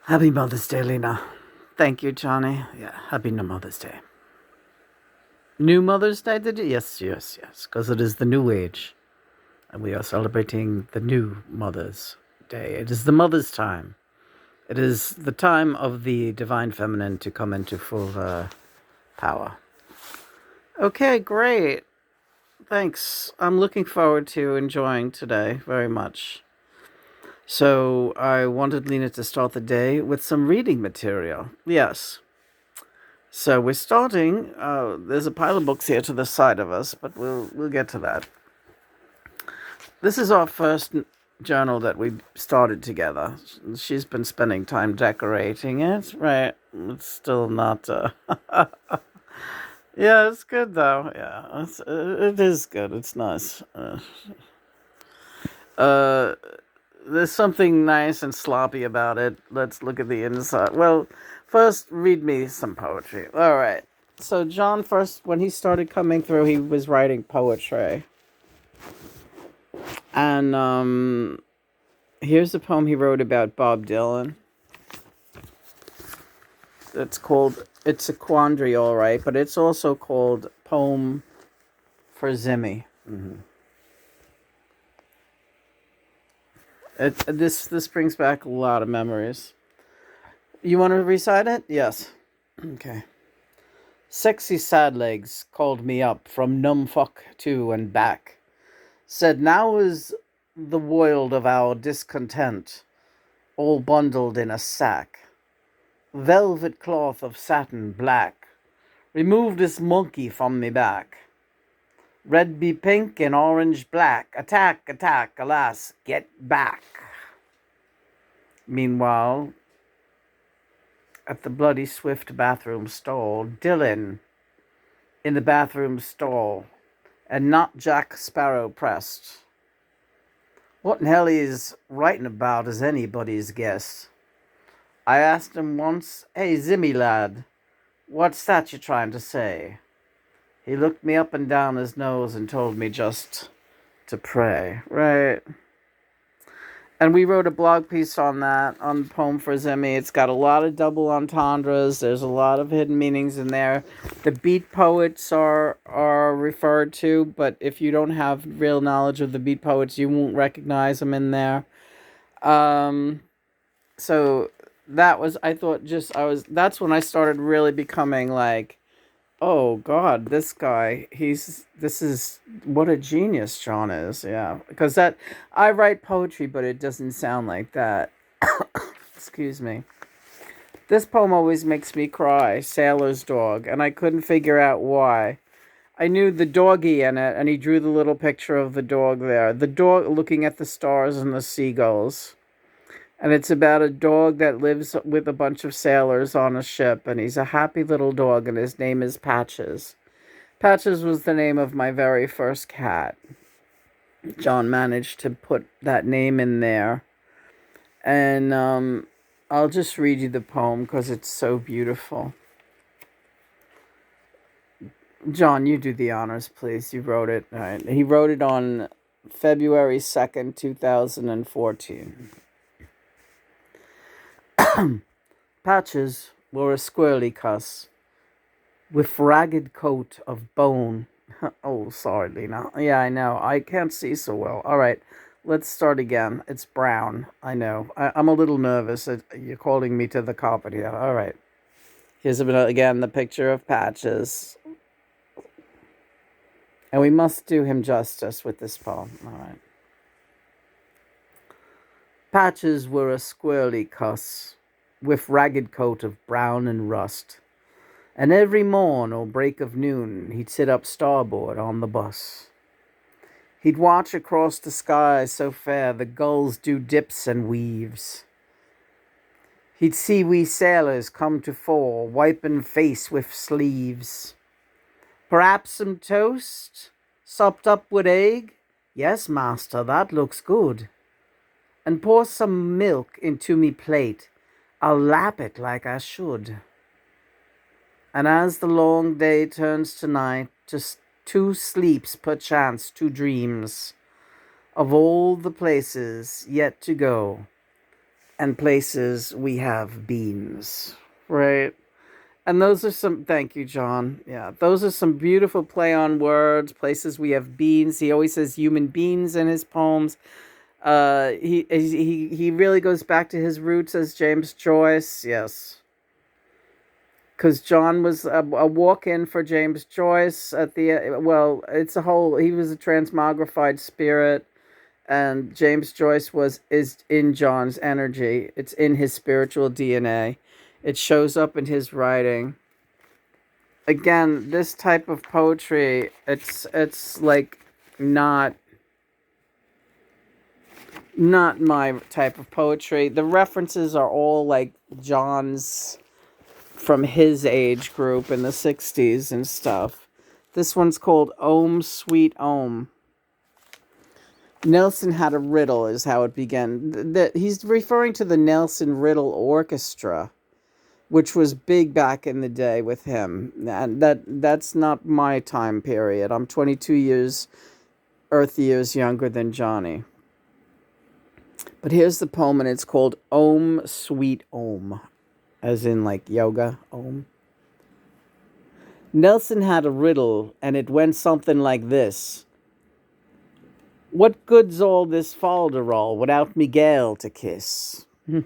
Happy Mother's Day, Lena. Thank you, Johnny. Yeah, happy Mother's Day. New Mother's Day, did you? Yes, yes, yes, because it is the new age. And we are celebrating the new Mother's Day. It is the Mother's time. It is the time of the Divine Feminine to come into full power. Okay, great. Thanks. I'm looking forward to enjoying today very much. So I wanted Lena to start the day with some reading material. Yes. So we're starting. There's a pile of books here to the side of us, but we'll get to that. This is our first journal that we started together. She's been spending time decorating it. Right? It's still not. Yeah, it's good though. Yeah, it is good. It's nice. Uh, there's something nice and sloppy about it. Let's look at the inside. Well, first, read me some poetry. All right. So John, first, when he started coming through, he was writing poetry. And here's a poem he wrote about Bob Dylan. It's a quandary, all right, but it's also called Poem for Zimmy. Mm-hmm. This brings back a lot of memories. You want to recite it? Yes. Okay. Sexy sad legs called me up from Numfuck to and back. Said now is the world of our discontent, all bundled in a sack. Velvet cloth of satin black. Remove this monkey from me back. Red be pink and orange black. Attack, attack, alas, get back. Meanwhile, at the bloody swift bathroom stall, Dylan in the bathroom stall, and not Jack Sparrow pressed. What in hell he's writing about is anybody's guess. I asked him once, hey, Zimmy lad, what's that you're trying to say? He looked me up and down his nose and told me just to pray. Right. And we wrote a blog piece on that, on Poem for Zimmy. It's got a lot of double entendres. There's a lot of hidden meanings in there. The beat poets are referred to, but if you don't have real knowledge of the beat poets, you won't recognize them in there. So that was, that's when I started really becoming like, oh God, this guy, this is what a genius John is. Yeah. Because I write poetry, but it doesn't sound like that. Excuse me. This poem always makes me cry, Sailor's Dog, and I couldn't figure out why. I knew the doggy in it, and he drew the little picture of the dog there. The dog looking at the stars and the seagulls. And it's about a dog that lives with a bunch of sailors on a ship, and he's a happy little dog, and his name is Patches. Patches was the name of my very first cat. John managed to put that name in there. And I'll just read you the poem because it's so beautiful. John, you do the honors, please. You wrote it. All right. He wrote it on February 2nd, 2014. Patches wore a squirrely cuss with ragged coat of bone. Oh, sorry, Lena. Yeah, I know. I can't see so well. All right, let's start again. It's brown. I know. I'm a little nervous. You're calling me to the carpet here. All right. Here's again the picture of Patches. And we must do him justice with this poem. All right. Patches were a squirrely cuss with ragged coat of brown and rust. And every morn or break of noon, he'd sit up starboard on the bus. He'd watch across the sky so fair the gulls do dips and weaves. He'd see we sailors come to fore, wiping face with sleeves. Perhaps some toast, supped up with egg? Yes, master, that looks good. And pour some milk into me plate. I'll lap it like I should. And as the long day turns to night, just 2 sleeps perchance 2 dreams of all the places yet to go, and places we have beans, right? And those are some, thank you, John. Yeah, those are some beautiful play on words, places we have beans. He always says human beings in his poems. He really goes back to his roots as James Joyce, yes. Because John was a walk-in for James Joyce at the, well, it's a whole, he was a transmogrified spirit, and James Joyce is in John's energy. It's in his spiritual DNA. It shows up in his writing. Again, this type of poetry, it's like not not my type of poetry. The references are all like John's from his age group in the 60s and stuff. This one's called Om Sweet Om. Nelson had a riddle is how it began. He's referring to the Nelson Riddle Orchestra, which was big back in the day with him. And that's not my time period. I'm 22 years, Earth years younger than Johnny. But here's the poem, and it's called Om Sweet Om, as in like yoga, Om. Nelson had a riddle, and it went something like this. What good's all this falderall without Miguel to kiss? The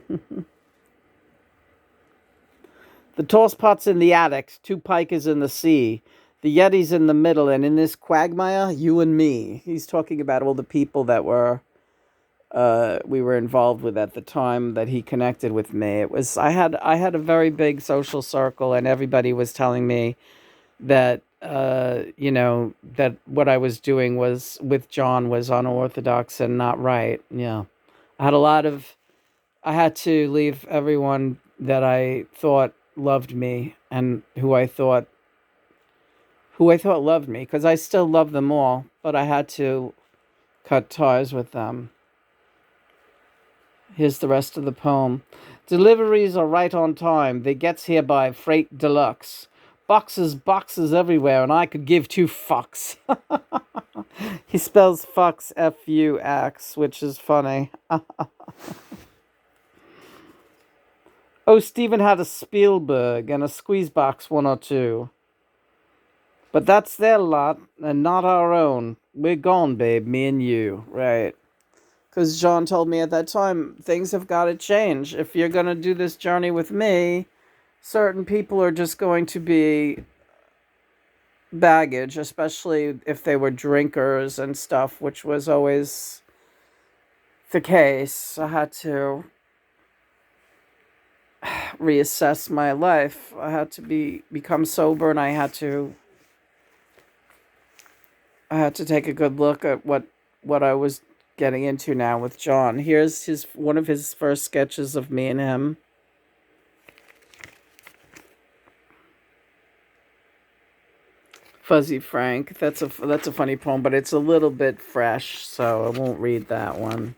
toss pot's in the attic, two pikers in the sea, the Yeti's in the middle, and in this quagmire, you and me. He's talking about all the people that we were involved with at the time that he connected with me. It was I had a very big social circle, and everybody was telling me that that what I was doing was with John was unorthodox and not right. Yeah, I had a lot of. I had to leave everyone that I thought loved me and who I thought loved me, because I still love them all, but I had to cut ties with them. Here's the rest of the poem. Deliveries are right on time. They gets here by freight deluxe. Boxes everywhere, and I could give two fucks. He spells fucks F-U-X, which is funny. Oh, Stephen had a Spielberg and a Squeezebox 102. But that's their lot and not our own. We're gone, babe, me and you. Right. Because John told me at that time, things have got to change. If you're going to do this journey with me, certain people are just going to be baggage, especially if they were drinkers and stuff, which was always the case. I had to reassess my life. I had to become sober, and I had to take a good look at what I was getting into now with John. Here's one of his first sketches of me and him. Fuzzy Frank. That's a funny poem, but it's a little bit fresh, so I won't read that one.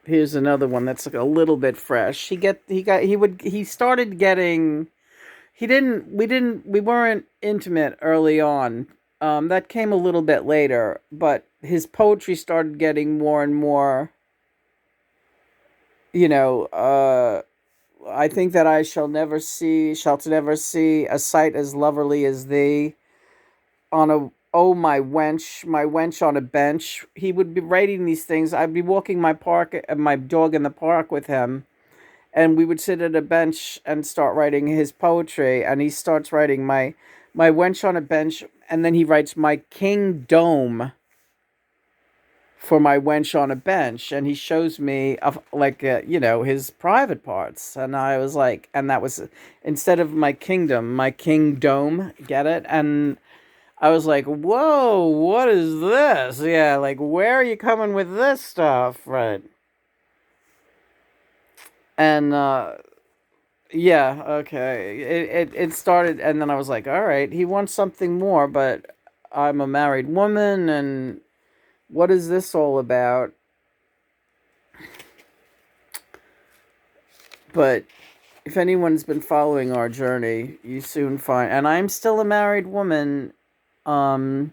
Here's another one that's like a little bit fresh. He started getting. We weren't intimate early on. That came a little bit later, but his poetry started getting more and more. I think that I shall to never see a sight as loverly as thee. My wench on a bench. He would be writing these things. I'd be walking my dog in the park with him, and we would sit at a bench and start writing his poetry. And he starts writing my wench on a bench, and then he writes my king dome for my wench on a bench, and he shows me his private parts, and I was like, and that was instead of my kingdom, my king dome, get it? And I was like, whoa, what is this? Yeah, like, where are you coming with this stuff? Right. And yeah, okay, it started, and then I was like, all right, he wants something more, but I'm a married woman, and what is this all about? But if anyone's been following our journey, you soon find, and I'm still a married woman, but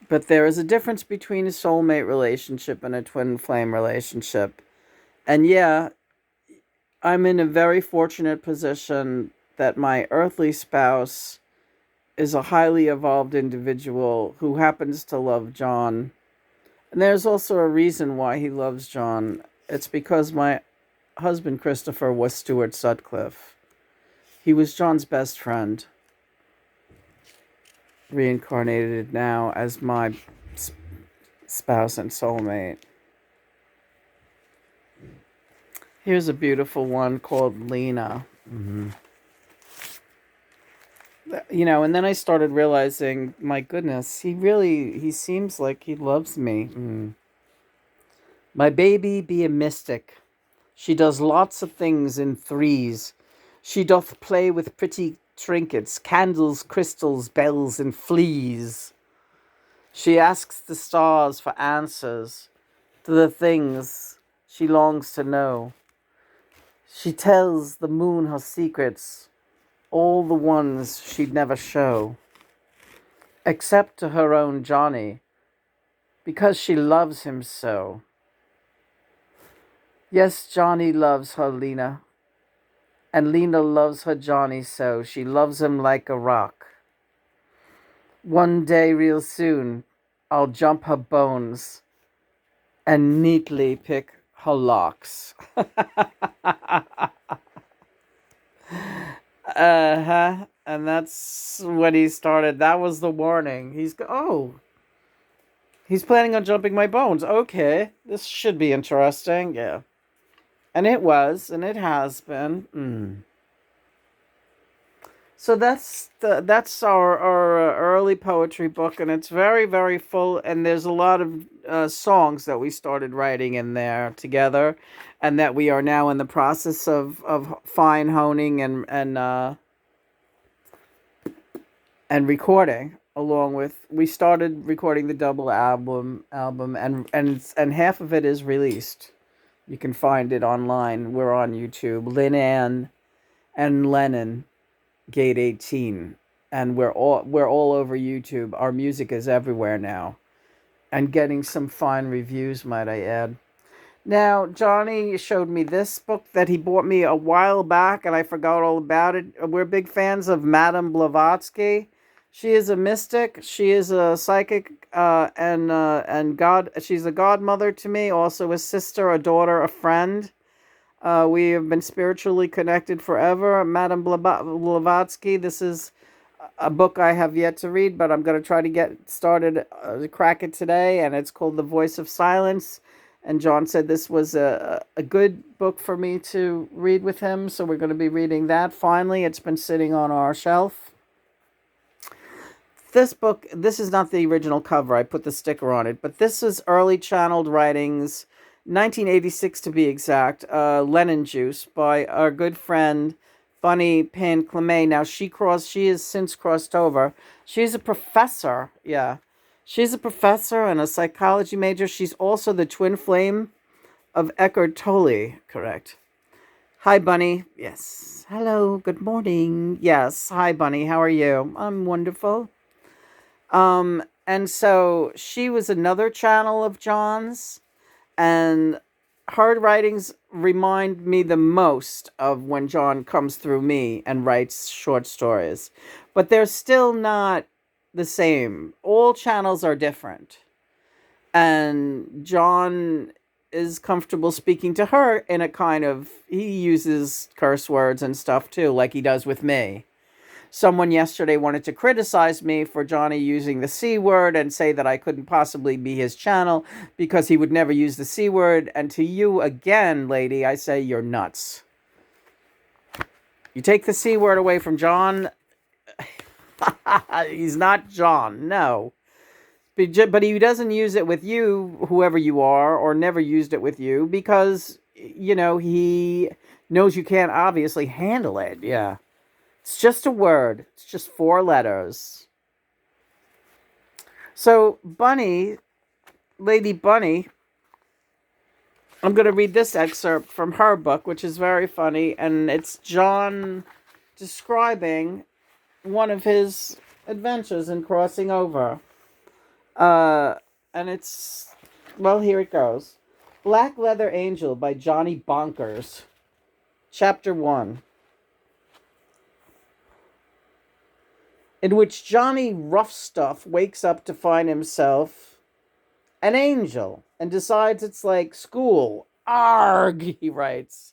there is a difference between a soulmate relationship and a twin flame relationship. And yeah, I'm in a very fortunate position that my earthly spouse is a highly evolved individual who happens to love John. And there's also a reason why he loves John. It's because my husband Christopher was Stuart Sutcliffe. He was John's best friend, reincarnated now as my spouse and soulmate. Here's a beautiful one called Lena. And then I started realizing, my goodness, he seems like he loves me. My baby be a mystic. She does lots of things in threes. She doth play with pretty trinkets, candles, crystals, bells, and fleas. She asks the stars for answers to the things she longs to know. She tells the moon her secrets, all the ones she'd never show, except to her own Johnny, because she loves him so. Yes, Johnny loves her Lena, and Lena loves her Johnny so. She loves him like a rock. One day, real soon, I'll jump her bones and neatly pick her locks. And that's when he started. That was the warning. He's planning on jumping my bones. Okay, this should be interesting. Yeah. And it was, and it has been. So that's our early poetry book, and it's very, very full. And there's a lot of songs that we started writing in there together, and that we are now in the process of fine honing and recording. Along with, we started recording the double album, and half of it is released. You can find it online. We're on YouTube. Lennon and Lennon, Gate 18, and we're all over YouTube. Our music is everywhere now, and getting some fine reviews, might I add. Now, Johnny showed me this book that he bought me a while back, and I forgot all about it. We're big fans of Madame Blavatsky. She is a mystic. She is a psychic, and God. She's a godmother to me, also a sister, a daughter, a friend. We have been spiritually connected forever. Madame Blavatsky. This is a book I have yet to read, but I'm going to try to get started, crack it today, and it's called The Voice of Silence. And John said this was a good book for me to read with him, so we're going to be reading that finally. It's been sitting on our shelf. This book, this is not the original cover. I put the sticker on it, but this is Early Channeled Writings, 1986 to be exact, Lennon Juice, by our good friend Bunny Payne Clemay. Now, she has since crossed over. She's a professor, yeah. She's a professor and a psychology major. She's also the twin flame of Eckhart Tolle, correct? Hi, Bunny. Yes. Hello, good morning. Yes. Hi, Bunny. How are you? I'm wonderful. And so she was another channel of John's, and her writings remind me the most of when John comes through me and writes short stories. But they're still not the same. All channels are different. And John is comfortable speaking to her in a kind of, he uses curse words and stuff too, like he does with me. Someone yesterday wanted to criticize me for Johnny using the C word and say that I couldn't possibly be his channel because he would never use the C word. And to you again, lady, I say you're nuts. You take the C word away from John, he's not John, no. But he doesn't use it with you, whoever you are, or never used it with you because, he knows you can't obviously handle it, yeah. It's just a word. It's just 4 letters. So, Bunny, Lady Bunny, I'm going to read this excerpt from her book, which is very funny, and it's John describing one of his adventures in crossing over. And it's, well, here it goes. Black Leather Angel by Johnny Bonkers. Chapter 1. In which Johnny Roughstuff wakes up to find himself an angel and decides it's like school. Arg, he writes.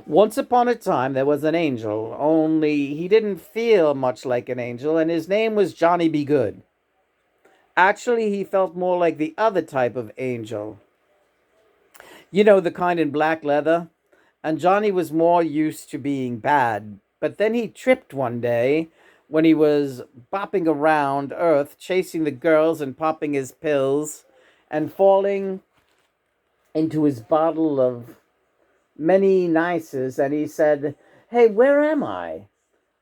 Once upon a time there was an angel, only he didn't feel much like an angel, and his name was Johnny Be Good. Actually, he felt more like the other type of angel. You know, the kind in black leather? And Johnny was more used to being bad. But then he tripped one day when he was bopping around Earth, chasing the girls and popping his pills, and falling into his bottle of many nices, and he said, "Hey, where am I?"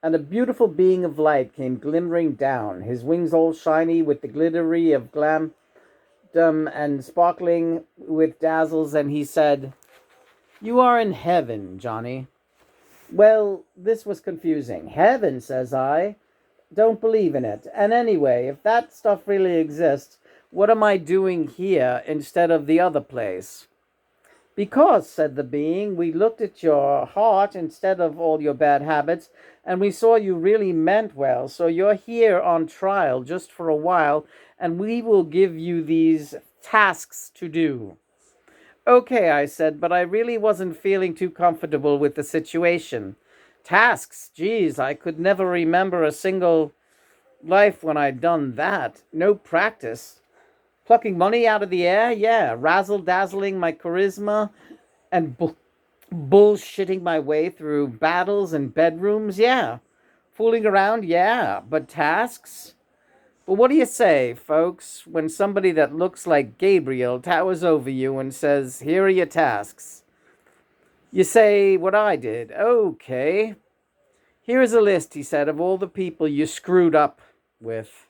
And a beautiful being of light came glimmering down, his wings all shiny with the glittery of glamdom and sparkling with dazzles, and he said, "You are in heaven, Johnny." Well, this was confusing. Heaven, says I. Don't believe in it. And anyway, if that stuff really exists, what am I doing here instead of the other place? Because, said the being, we looked at your heart instead of all your bad habits, and we saw you really meant well. So you're here on trial just for a while, and we will give you these tasks to do. Okay, I said, but I really wasn't feeling too comfortable with the situation. Tasks, geez, I could never remember a single life when I'd done that. No practice. Plucking money out of the air? Yeah. Razzle-dazzling my charisma and bullshitting my way through battles and bedrooms? Yeah. Fooling around? Yeah. But tasks? Well, what do you say, folks, when somebody that looks like Gabriel towers over you and says, "Here are your tasks"? You say what I did. Okay. Here is a list, he said, of all the people you screwed up with.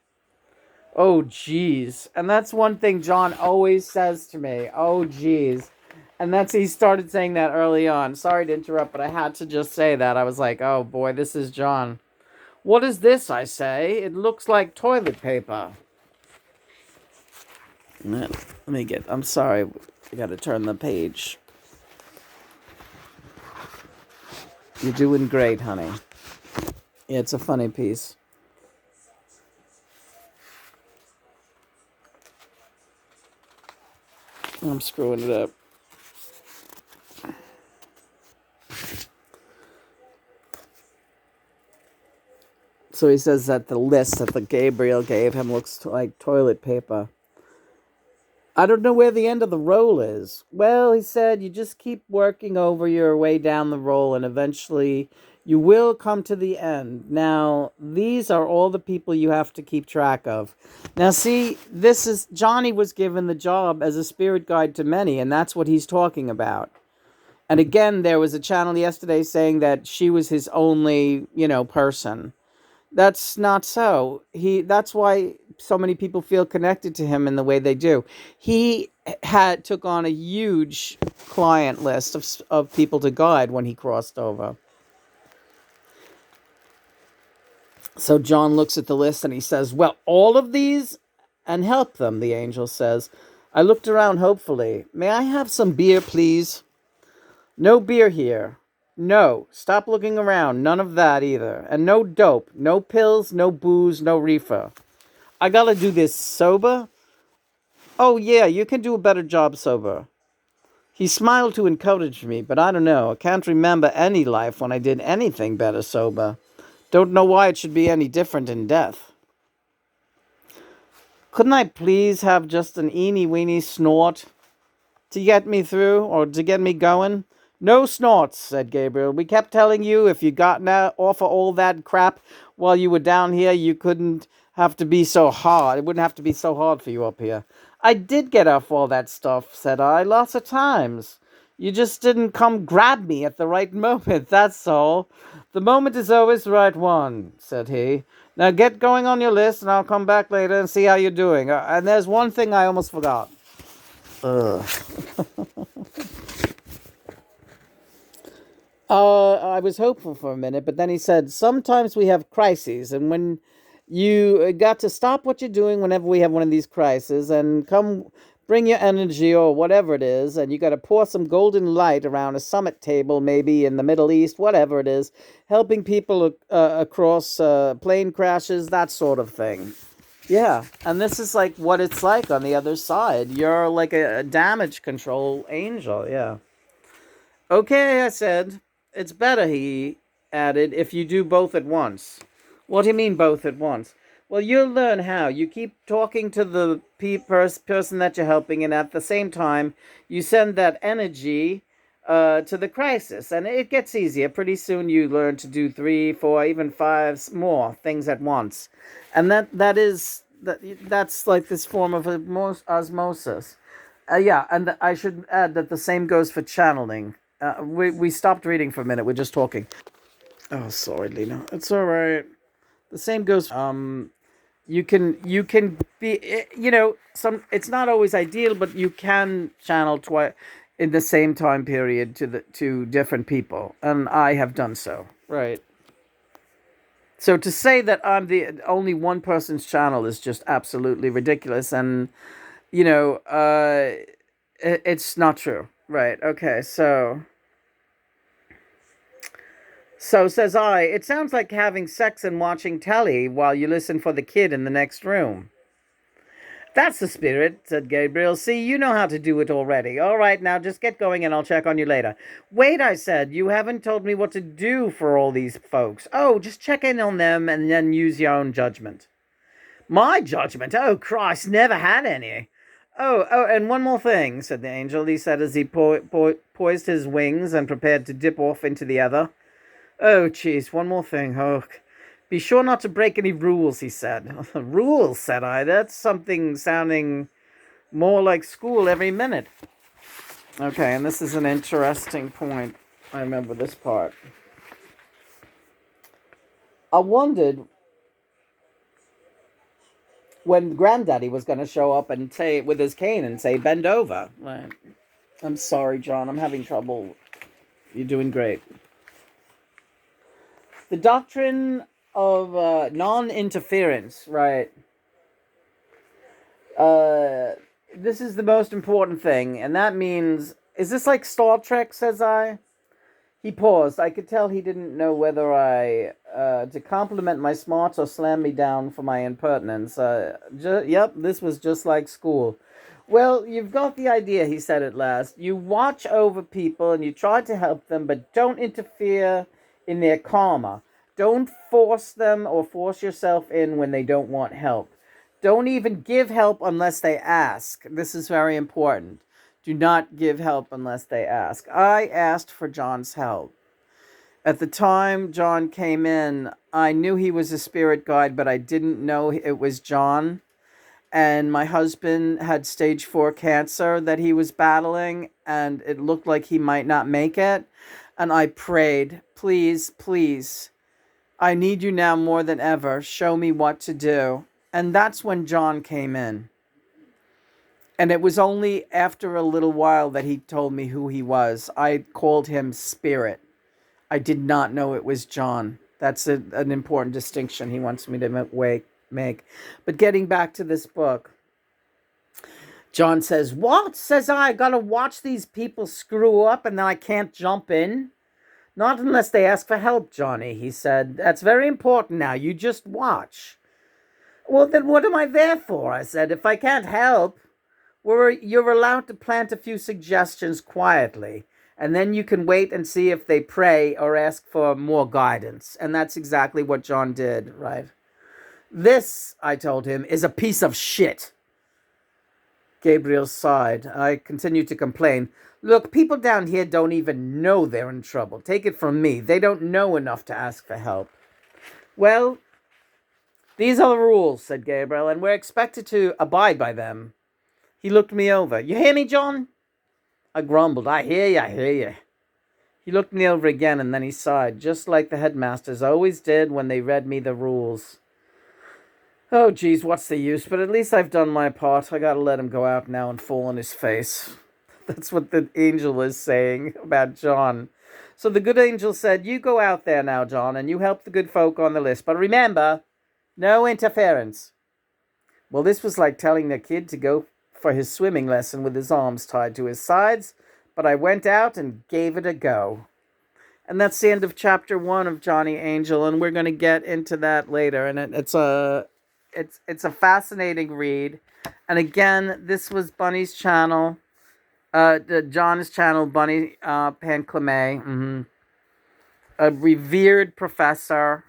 Oh, geez. And that's one thing John always says to me. Oh, geez. And he started saying that early on. Sorry to interrupt, but I had to just say that. I was like, oh, boy, this is John. What is this, I say? It looks like toilet paper. I'm sorry. I got to turn the page. You're doing great, honey. Yeah, it's a funny piece. I'm screwing it up. So he says that the list that the Gabriel gave him looks like toilet paper. I don't know where the end of the roll is. Well, he said, you just keep working over your way down the roll, and eventually you will come to the end. Now, these are all the people you have to keep track of. Now, see, Johnny was given the job as a spirit guide to many, and that's what he's talking about. And again, there was a channel yesterday saying that she was his only, person. That's not so. That's why so many people feel connected to him in the way they do. He took on a huge client list of people to guide when he crossed over. So John looks at the list and he says, "Well, all of these?" "And help them," the angel says. I looked around hopefully. "May I have some beer, please?" "No beer here." "No, stop looking around. None of that either. And no dope, no pills, no booze, no reefer." "I gotta do this sober?" "Oh, yeah, you can do a better job sober." He smiled to encourage me, but I don't know. I can't remember any life when I did anything better sober. Don't know why it should be any different in death. "Couldn't I please have just an eeny-weeny snort to get me through, or to get me going?" "No snorts," said Gabriel. "We kept telling you if you got off of all that crap while you were down here, you couldn't have to be so hard. It wouldn't have to be so hard for you up here." "I did get off all that stuff," said I, "lots of times. You just didn't come grab me at the right moment, that's all. The moment is always the right one," said he. "Now get going on your list, and I'll come back later and see how you're doing. And there's one thing I almost forgot." Ugh. I was hopeful for a minute, but then he said, "Sometimes we have crises, and when you got to stop what you're doing whenever we have one of these crises and come bring your energy or whatever it is, and you got to pour some golden light around a summit table, maybe in the Middle East, whatever it is, helping people across plane crashes, that sort of thing. Yeah, and this is like what it's like on the other side. You're like a damage control angel, yeah. Okay, I said. It's better, he added, if you do both at once. What do you mean both at once? Well, you'll learn how. You keep talking to the person that you're helping, and at the same time, you send that energy to the crisis. And it gets easier. Pretty soon, you learn to do 3, 4, even 5 more things at once. And that's like this form of osmosis. Yeah, and I should add that the same goes for channeling. We stopped reading for a minute. We're just talking. Oh, sorry, Lena. It's all right. The same goes. You can be. Some. It's not always ideal, but you can channel twice in the same time period to different people, and I have done so. Right. So to say that I'm the only one person's channel is just absolutely ridiculous, and it's not true. Right. Okay. So says I, it sounds like having sex and watching telly while you listen for the kid in the next room. That's the spirit, said Gabriel. See, you know how to do it already. All right, now just get going and I'll check on you later. Wait, I said, you haven't told me what to do for all these folks. Oh, just check in on them and then use your own judgment. My judgment? Oh, Christ, never had any. Oh, and one more thing, said the angel, he said as he poised his wings and prepared to dip off into the other. Oh, jeez, one more thing. Oh, be sure not to break any rules, he said. Rules, said I. That's something sounding more like school every minute. Okay, and this is an interesting point. I remember this part. I wondered when Granddaddy was going to show up and say, with his cane and say, bend over. Right. I'm sorry, John. I'm having trouble. You're doing great. The doctrine of non-interference, right? This is the most important thing, and that means, is this like Star Trek, says I? He paused. I could tell he didn't know whether to compliment my smarts or slam me down for my impertinence. Yep, this was just like school. Well, you've got the idea, he said at last. You watch over people and you try to help them, but don't interfere in their karma. Don't force them or force yourself in when they don't want help. Don't even give help unless they ask. This is very important. Do not give help unless they ask. I asked for John's help. At the time John came in, I knew he was a spirit guide, but I didn't know it was John. And my husband had stage 4 cancer that he was battling, and it looked like he might not make it. And I prayed, please, please, I need you now more than ever. Show me what to do. And that's when John came in. And it was only after a little while that he told me who he was. I called him Spirit. I did not know it was John. That's an important distinction he wants me to make. But getting back to this book, John says, what? Says I gotta watch these people screw up and then I can't jump in? Not unless they ask for help, Johnny, he said. That's very important now. You just watch. Well, then what am I there for? I said. If I can't help, you're allowed to plant a few suggestions quietly, and then you can wait and see if they pray or ask for more guidance. And that's exactly what John did, right? This, I told him, is a piece of shit. Gabriel sighed. I continued to complain. Look, people down here don't even know they're in trouble. Take it from me. They don't know enough to ask for help. Well, these are the rules, said Gabriel, and we're expected to abide by them. He looked me over. You hear me, John? I grumbled. I hear you, I hear you. He looked me over again, and then he sighed, just like the headmasters always did when they read me the rules. Oh, geez, what's the use? But at least I've done my part. I gotta let him go out now and fall on his face. That's what the angel is saying about John. So the good angel said, you go out there now, John, and you help the good folk on the list. But remember, no interference. Well, this was like telling the kid to go for his swimming lesson with his arms tied to his sides, but I went out and gave it a go. And that's the end of chapter 1 of Johnny Angel, and we're going to get into that later. And it's a fascinating read. And again, this was Bunny's channel, John's channel, Bunny Panclame, a revered professor.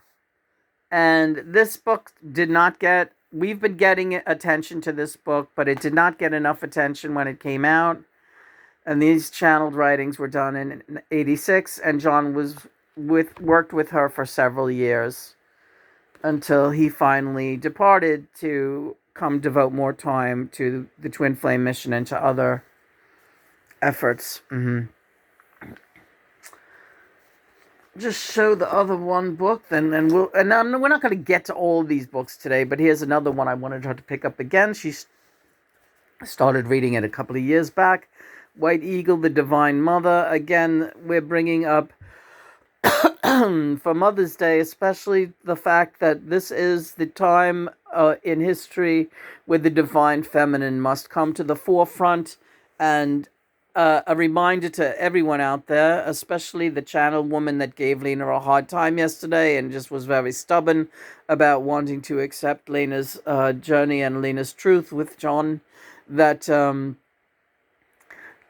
And this book did not get. We've been getting attention to this book, but it did not get enough attention when it came out. And these channeled writings were done in '86, and John worked with her for several years until he finally departed to come devote more time to the Twin Flame mission and to other efforts. Just show the other one book, then, and we're not going to get to all of these books today, but here's another one I wanted her to pick up again. She started reading it a couple of years back. White Eagle, the Divine Mother. Again, we're bringing up for Mother's Day, especially the fact that this is the time in history where the Divine Feminine must come to the forefront, and a reminder to everyone out there, especially the channel woman that gave Lena a hard time yesterday and just was very stubborn about wanting to accept Lena's journey and Lena's truth with John, that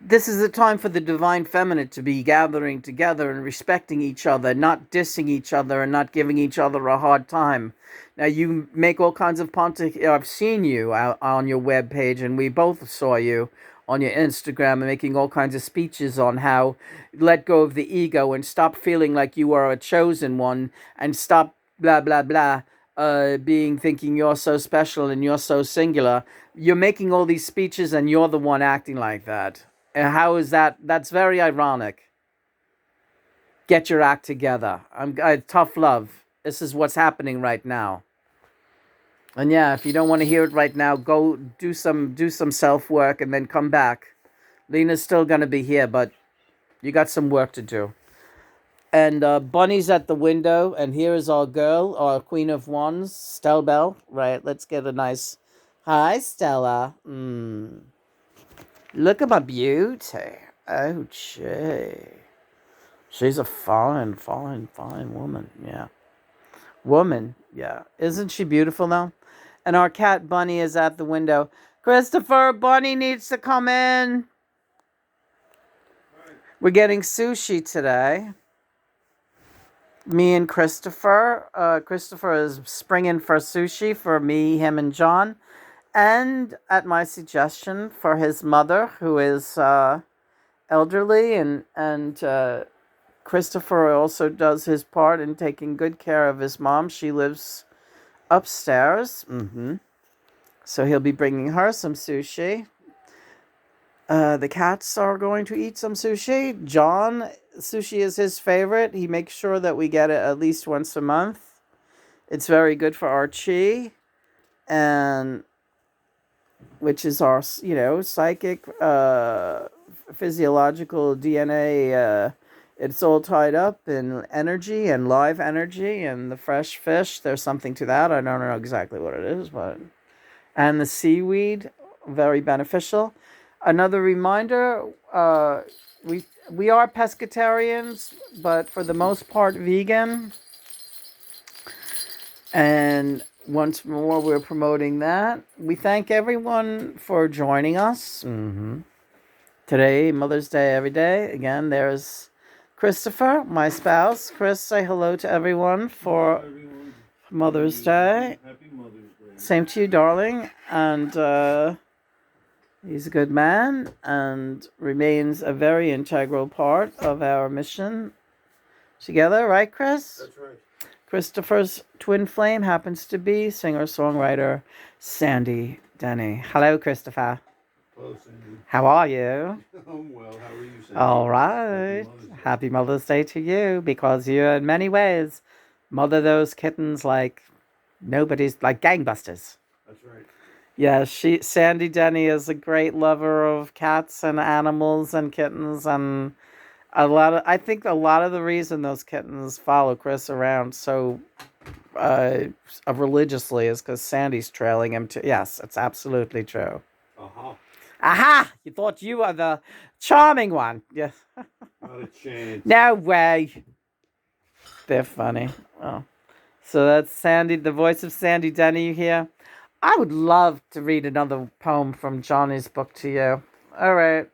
this is a time for the Divine Feminine to be gathering together and respecting each other, not dissing each other and not giving each other a hard time. Now, you make all kinds of I've seen you out on your webpage, and we both saw you on your Instagram and making all kinds of speeches on how let go of the ego and stop feeling like you are a chosen one and stop blah, blah, blah, thinking you're so special and you're so singular. You're making all these speeches and you're the one acting like that. And how is that? That's very ironic. Get your act together. Tough love. This is what's happening right now. And yeah, if you don't want to hear it right now, go do some self-work and then come back. Lena's still going to be here, but you got some work to do. And Bunny's at the window, and here is our girl, our Queen of Wands, Stella Bell. Right, let's get a nice... Hi, Stella. Look at my beauty. Oh, gee. She's a fine woman. Yeah. Woman. Yeah. Isn't she beautiful, though? And our cat, Bunny, is at the window. Christopher, Bunny needs to come in. We're getting sushi today. Me and Christopher. Christopher is springing for sushi for me, him, and John. And at my suggestion for his mother, who is elderly, and Christopher also does his part in taking good care of his mom. She lives upstairs. So he'll be bringing her some sushi. The cats are going to eat some sushi. John, sushi is his favorite. He makes sure that we get it at least once a month. It's very good for our chi, and which is our, psychic, physiological DNA. It's all tied up in energy and live energy, and the fresh fish, there's something to that. I don't know exactly what it is, but... And the seaweed, very beneficial. Another reminder, we are pescatarians, but for the most part vegan. And... once more, we're promoting that. We thank everyone for joining us. Today, Mother's Day, every day. Again, there's Christopher, my spouse. Chris, say hello to everyone for Mother's Day. Happy Mother's Day. Same to you, darling. And he's a good man and remains a very integral part of our mission together. Right, Chris? That's right. Christopher's twin flame happens to be singer-songwriter Sandy Denny. Hello, Christopher. Hello, Sandy. How are you? I'm well. How are you, Sandy? All right. Happy Mother's Day to you, because you, in many ways, mother those kittens like nobody's, like gangbusters. That's right. Yeah, Sandy Denny is a great lover of cats and animals and kittens, and I think a lot of the reason those kittens follow Chris around so religiously is because Sandy's trailing him too. Yes, it's absolutely true. Uh-huh. Aha! You thought you were the charming one. Yes. Not a chance. No way. They're funny. Oh. So that's Sandy, the voice of Sandy Denny you hear. I would love to read another poem from Johnny's book to you. All right.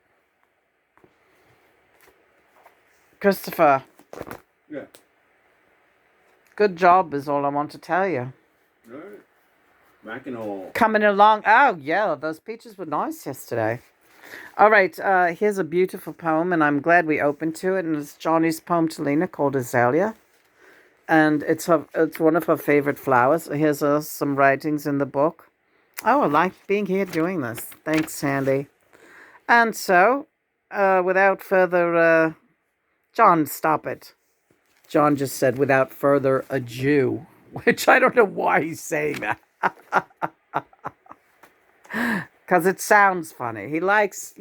Christopher, Yeah. good job is all I want to tell you. All right. Mac and all. Coming along. Oh, yeah, those peaches were nice yesterday. All right, here's a beautiful poem, and I'm glad we opened to it. And it's Johnny's poem to Lena called Azalea. And it's one of her favorite flowers. Here's some writings in the book. Oh, I like being here doing this. Thanks, Sandy. And so, without further... John, stop it. John just said, without further ado, which I don't know why he's saying that. Because it sounds funny. He likes,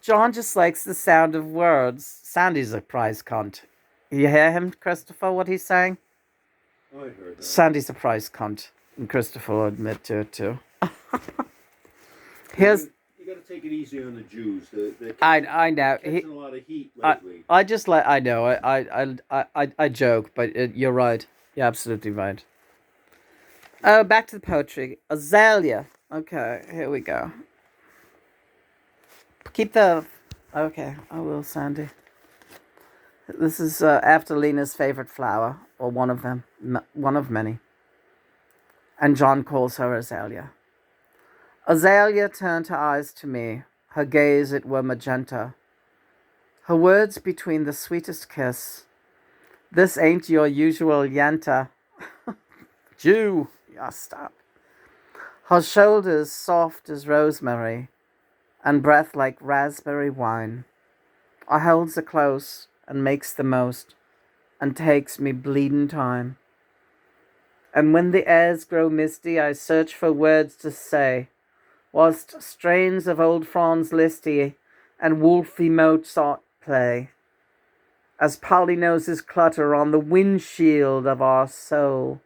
John just likes the sound of words. Sandy's a prize cunt. You hear him, Christopher, what he's saying? I heard that. Sandy's a prize cunt. And Christopher will admit to it, too. Here's... You got to take it easy on the Jews. They're I know. catching a lot of heat lately. I just like... I know. I joke, but you're right. You're absolutely right. Oh, back to the poetry. Azalea. Okay, here we go. Keep the... Okay, I will, Sandy. This is after Lena's favorite flower, or one of them, one of many. And John calls her Azalea. Azalea turned her eyes to me, her gaze it were magenta. Her words between the sweetest kiss. This ain't your usual yenta. Jew. Yeah, stop. Her shoulders soft as rosemary, and breath like raspberry wine. I holds her close, and makes the most, and takes me bleedin' time. And when the airs grow misty, I search for words to say, whilst strains of old Franz Liszt and Wolfie Mozart play, as polynoses clutter on the windshield of our soul,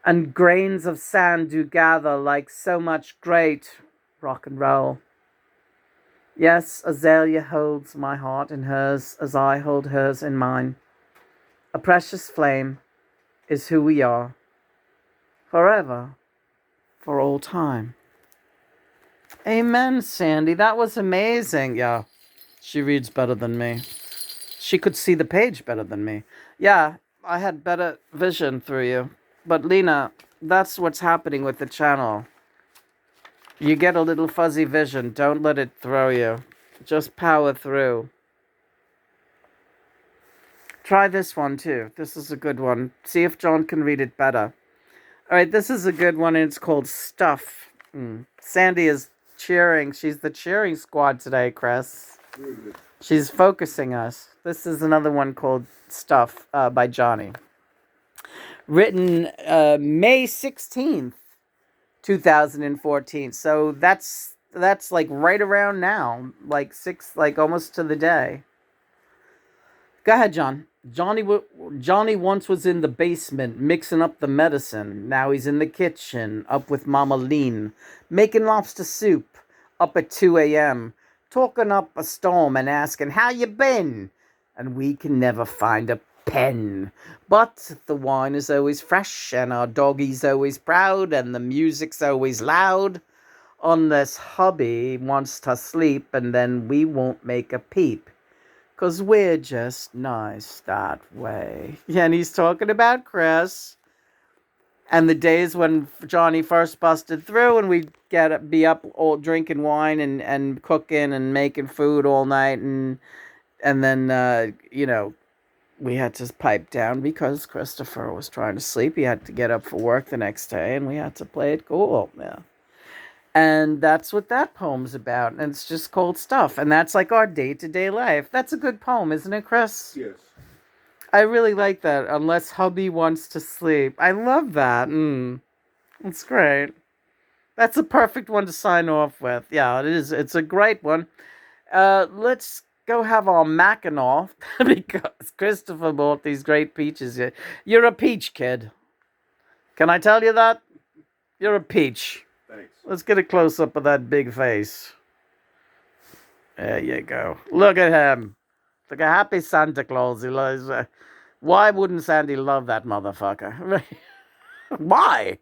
and grains of sand do gather like so much great rock and roll. Yes, Azalea holds my heart in hers as I hold hers in mine. A precious flame is who we are, forever, for all time. Amen, Sandy. That was amazing. Yeah, she reads better than me. She could see the page better than me. Yeah, I had better vision through you. But Lena, that's what's happening with the channel. You get a little fuzzy vision. Don't let it throw you. Just power through. Try this one too. This is a good one. See if John can read it better. All right, this is a good one, and it's called Stuff. Sandy is cheering. She's the cheering squad today, Chris. She's focusing us. This is another one called Stuff by Johnny. Written May 16th, 2014. So that's like right around now, like almost to the day. Go ahead, John. Johnny once was in the basement mixing up the medicine. Now he's in the kitchen, up with Mama Lean, making lobster soup, up at 2 a.m., talking up a storm and asking, how you been? And we can never find a pen. But the wine is always fresh, and our doggy's always proud, and the music's always loud. Unless hubby wants to sleep, and then we won't make a peep. 'Cause we're just nice that way. Yeah, and he's talking about Chris. And the days when Johnny first busted through, and we'd be up all drinking wine and cooking and making food all night. And then, we had to pipe down because Christopher was trying to sleep. He had to get up for work the next day, and we had to play it cool. Yeah. And that's what that poem's about. And it's just called Stuff. And that's like our day-to-day life. That's a good poem, isn't it, Chris? Yes. I really like that. Unless hubby wants to sleep. I love that. It's great. That's a perfect one to sign off with. Yeah, it is. It's a great one. Let's go have our Mackinac because Christopher bought these great peaches. You're a peach kid. Can I tell you that? You're a peach. Thanks. Let's get a close-up of that big face. There you go. Look at him. Look at happy Santa Claus. He loves. Why wouldn't Sandy love that motherfucker? Why?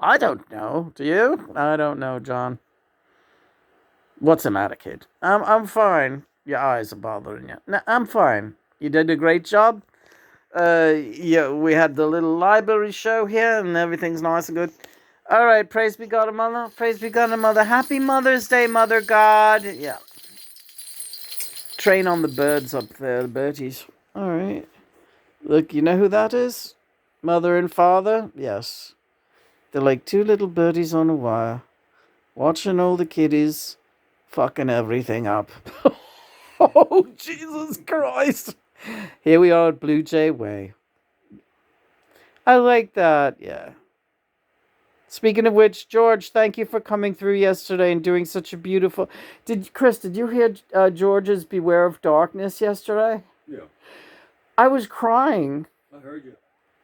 I don't know. Do you? I don't know, John. What's the matter, kid? I'm fine. Your eyes are bothering you. No, I'm fine. You did a great job. Yeah, we had the little library show here, and everything's nice and good. All right, praise be God, Mother. Praise be God, Mother. Happy Mother's Day, Mother God. Yeah. Train on the birds up there, the birdies. All right. Look, you know who that is? Mother and father? Yes. They're like two little birdies on a wire, watching all the kiddies fucking everything up. Oh, Jesus Christ. Here we are at Blue Jay Way. I like that, yeah. Speaking of which, George, thank you for coming through yesterday and doing such a beautiful... Chris, did you hear George's Beware of Darkness yesterday? Yeah. I was crying. I heard you.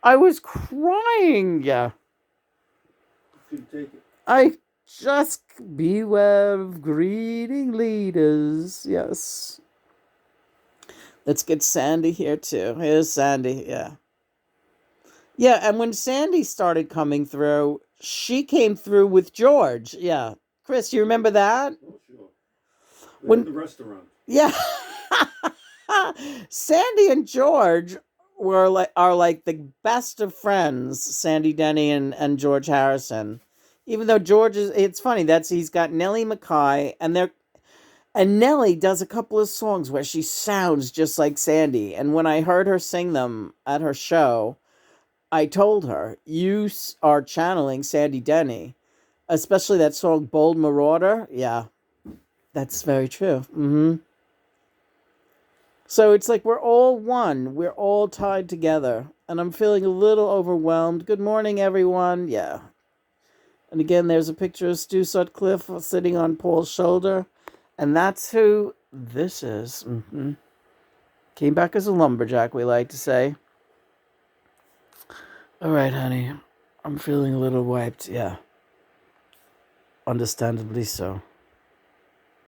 I was crying, yeah. Couldn't take it. I just beware of greeting leaders, yes. Let's get Sandy here too. Here's Sandy, yeah. Yeah, and when Sandy started coming through, she came through with George. Yeah. Chris, you remember that? Oh, sure. When At the restaurant. Yeah. Sandy and George are like the best of friends, Sandy Denny and George Harrison. Even though George it's funny, he's got Nellie Mackay, and Nellie does a couple of songs where she sounds just like Sandy. And when I heard her sing them at her show, I told her, you are channeling Sandy Denny, especially that song Bold Marauder. Yeah, that's very true. Mm-hmm. So it's like we're all one. We're all tied together. And I'm feeling a little overwhelmed. Good morning, everyone. Yeah. And again, there's a picture of Stu Sutcliffe sitting on Paul's shoulder. And that's who this is. Mm-hmm. Came back as a lumberjack, we like to say. All right, honey. I'm feeling a little wiped. Yeah. Understandably so.